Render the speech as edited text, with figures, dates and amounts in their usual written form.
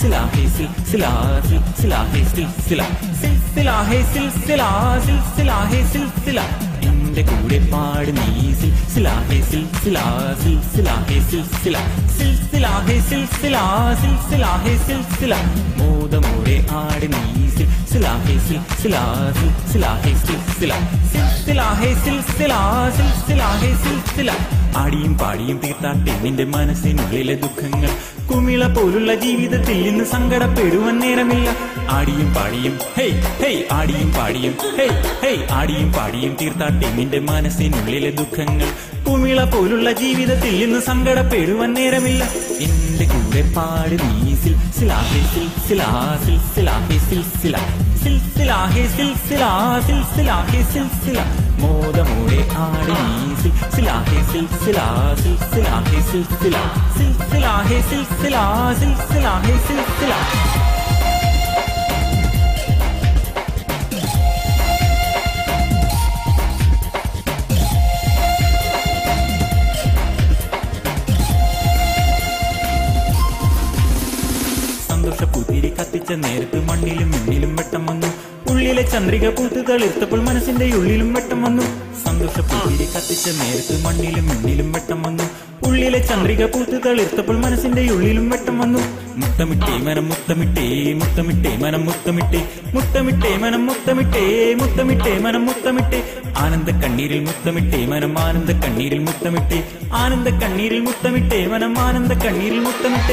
सिलसिला है सिलसिला सिलसिला है सिलसिला सिलसिला है सिलसिला सिलसिला है सिलसिला എന്റെ കൂടെ പാട് നീ സിൽസില ഹേ സിൽസില സിൽസില ഹേ സിൽസില സിൽസില ഹേ സിൽസില സിൽസില ഹേ സിൽസില മോദമോടെ ആട് നീ സിൽസില ഹേ സിൽസില സിൽസില ഹേ സിൽസില സിൽസില ഹേ സിൽസില സിൽസില ഹേ സിൽസില ആടിയും പാടിയും തീർത്താട്ടെ നിന്റെ മനസ്സിനുള്ളിലെ ദുഃഖങ്ങൾ കുമിള പോലുള്ള ജീവിതത്തിൽ ഇന്ന് സങ്കടപ്പെടുവാൻ നേരമില്ല ആടിയും പാടിയും ഹേയ് ഹേയ് ആടിയും പാടിയും ഹേയ് ഹേയ് ആടിയും പാടിയും തീർത്താട്ടെ നിന്റെ മനസ്സിനുള്ളിലെ ദുഃഖങ്ങൾ കുമിള പോലുള്ള ജീവിതത്തിൽ ഇന്ന് സങ്കടപ്പെടുവാൻ നേരമില്ല എന്റെ കൂടെ പാട് നീ സിൽസില ഹേ സിൽസില സിൽസില ഹേ സിൽസില സിൽസില ഹേ സിൽസില സിൽസില ഹേ സിൽസില മോദമോടെ ആട് നീ സിൽസില ഹേ സിൽസില സിൽസില ഹേ സിൽസില സിൽസില ഹേ സിൽസില സിൽസില ഹേ സിൽസില സന്തോഷപ്പൂത്തിരി കത്തിച്ച നേരത്ത് മണ്ണിലും മിന്നിലും വെട്ടം വന്നു ഉള്ളിലെ ചന്ദ്രിക പൂത്ത് തളിർത്തപ്പോൾ മനസ്സിന്റെ ഉള്ളിലും വെട്ടം വന്നു സന്തോഷപ്പൂത്തിരി കത്തിച്ച നേരത്ത് മണ്ണിലും മിന്നിലും വെട്ടം വന്നു ഉള്ളിലെ ചന്ദ്രിക പൂത്ത് തളിർത്തപ്പോൾ മനസ്സിന്റെ ഉള്ളിലും വെട്ടം വന്നു മുത്തമിട്ടേ മനം മുത്തമിട്ടേ മുത്തമിട്ടേ മനം മുത്തമിട്ടേ മുത്തമിട്ടേ മനം മുത്തമിട്ടേ മുത്തമിട്ടേ മനം മുത്തമിട്ടേ ആനന്ദ കണ്ണീരിൽ മുത്തമിട്ടേ മനം ആനന്ദ കണ്ണീരിൽ മുത്തമിട്ടേ ആനന്ദ കണ്ണീരിൽ മുത്തമിട്ടേ മനം ആനന്ദ കണ്ണീരിൽ മുത്തമിട്ടേ